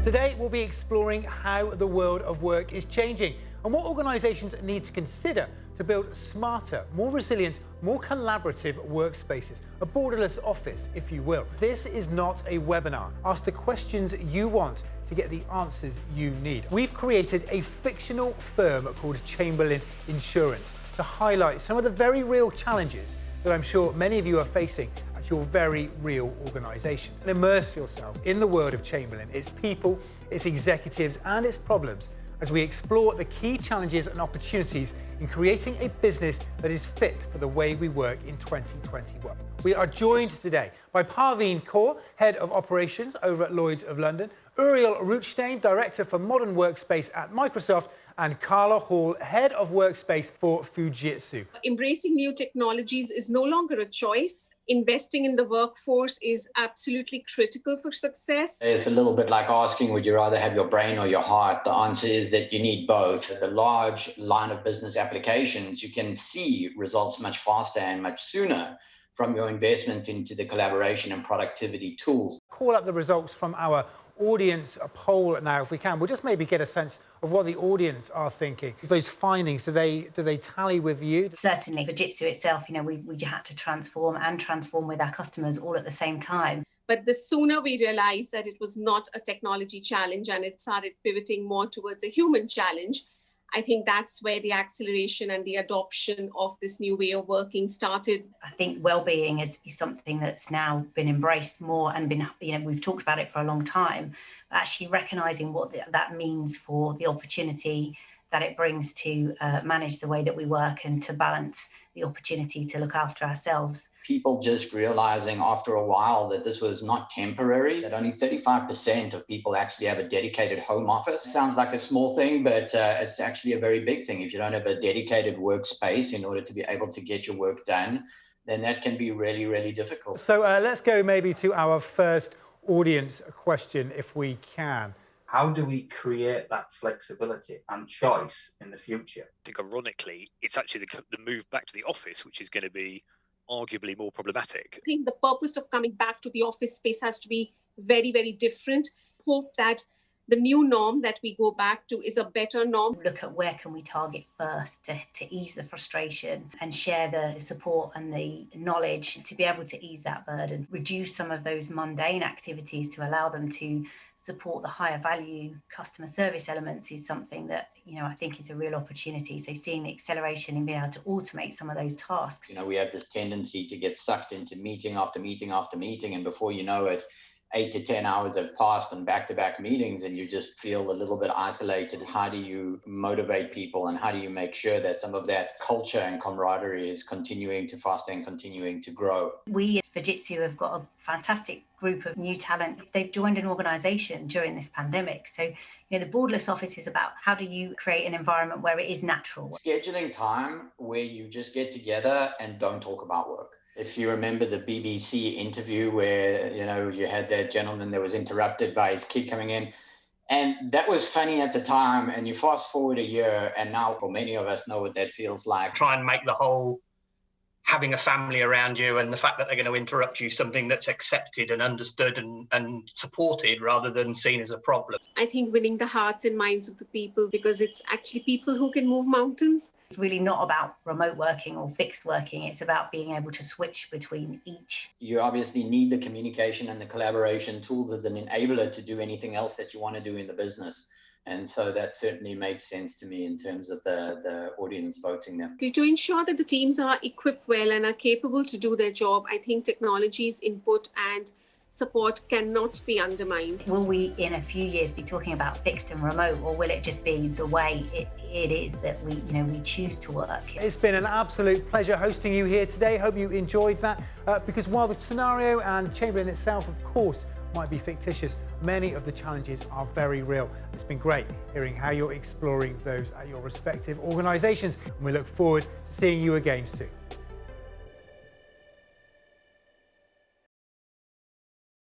Today, we'll be exploring how the world of work is changing and what organisations need to consider to build smarter, more resilient, more collaborative workspaces. A borderless office, if you will. This is not a webinar. Ask the questions you want to get the answers you need. We've created a fictional firm called Chamberlain Insurance to highlight some of the very real challenges that I'm sure many of you are facing at your very real organisations. And immerse yourself in the world of Chamberlain, its people, its executives and its problems as we explore the key challenges and opportunities in creating a business that is fit for the way we work in 2021. We are joined today by Parveen Kaur, Head of Operations over at Lloyd of London, Uriel Ruchstein, Director for Modern Workspace at Microsoft, and Carla Hall, Head of Workspace for Fujitsu. Embracing new technologies is no longer a choice. Investing in the workforce is absolutely critical for success. It's a little bit like asking, would you rather have your brain or your heart? The answer is that you need both. The large line of business applications, you can see results much faster and much sooner from your investment into the collaboration and productivity tools. Call up the results from our audience poll now, if we can. We'll just maybe get a sense of what the audience are thinking. Those findings, do they tally with you? Certainly, Fujitsu itself, we had to transform with our customers all at the same time. But the sooner we realized that it was not a technology challenge and it started pivoting more towards a human challenge, I think that's where the acceleration and the adoption of this new way of working started. I think well-being is something that's now been embraced more and been, we've talked about it for a long time, but actually recognising what that means for the opportunity that it brings to manage the way that we work and to balance the opportunity to look after ourselves. People just realizing after a while that this was not temporary, that only 35% of people actually have a dedicated home office. It sounds like a small thing, but it's actually a very big thing. If you don't have a dedicated workspace in order to be able to get your work done, then that can be really, really difficult. So let's go maybe to our first audience question, if we can. How do we create that flexibility and choice in the future? I think ironically, it's actually the move back to the office, which is going to be arguably more problematic. I think the purpose of coming back to the office space has to be very, very different. Hope that the new norm that we go back to is a better norm. Look at where can we target first to ease the frustration and share the support and the knowledge to be able to ease that burden. Reduce some of those mundane activities to allow them to support the higher value customer service elements is something that, I think is a real opportunity. So seeing the acceleration and being able to automate some of those tasks. We have this tendency to get sucked into meeting after meeting after meeting, and before you know it, 8 to 10 hours have passed on back-to-back meetings and you just feel a little bit isolated. How do you motivate people and how do you make sure that some of that culture and camaraderie is continuing to foster and continuing to grow? We at Fujitsu have got a fantastic group of new talent. They've joined an organisation during this pandemic. So, the Borderless Office is about how do you create an environment where it is natural. Scheduling time where you just get together and don't talk about work. If you remember the BBC interview where, you had that gentleman that was interrupted by his kid coming in, and that was funny at the time, and you fast forward a year, and now for many of us know what that feels like. Try and make the whole having a family around you and the fact that they're going to interrupt you something that's accepted and understood and supported rather than seen as a problem. I think winning the hearts and minds of the people, because it's actually people who can move mountains. It's really not about remote working or fixed working. It's about being able to switch between each. You obviously need the communication and the collaboration tools as an enabler to do anything else that you want to do in the business. And so that certainly makes sense to me in terms of the audience voting them. To ensure that the teams are equipped well and are capable to do their job, I think technology's input and support cannot be undermined. Will we in a few years be talking about fixed and remote, or will it just be the way it is that we choose to work? It's been an absolute pleasure hosting you here today. Hope you enjoyed that because while the scenario and Chamberlain itself, of course, might be fictitious, many of the challenges are very real. It's been great hearing how you're exploring those at your respective organisations, and we look forward to seeing you again soon.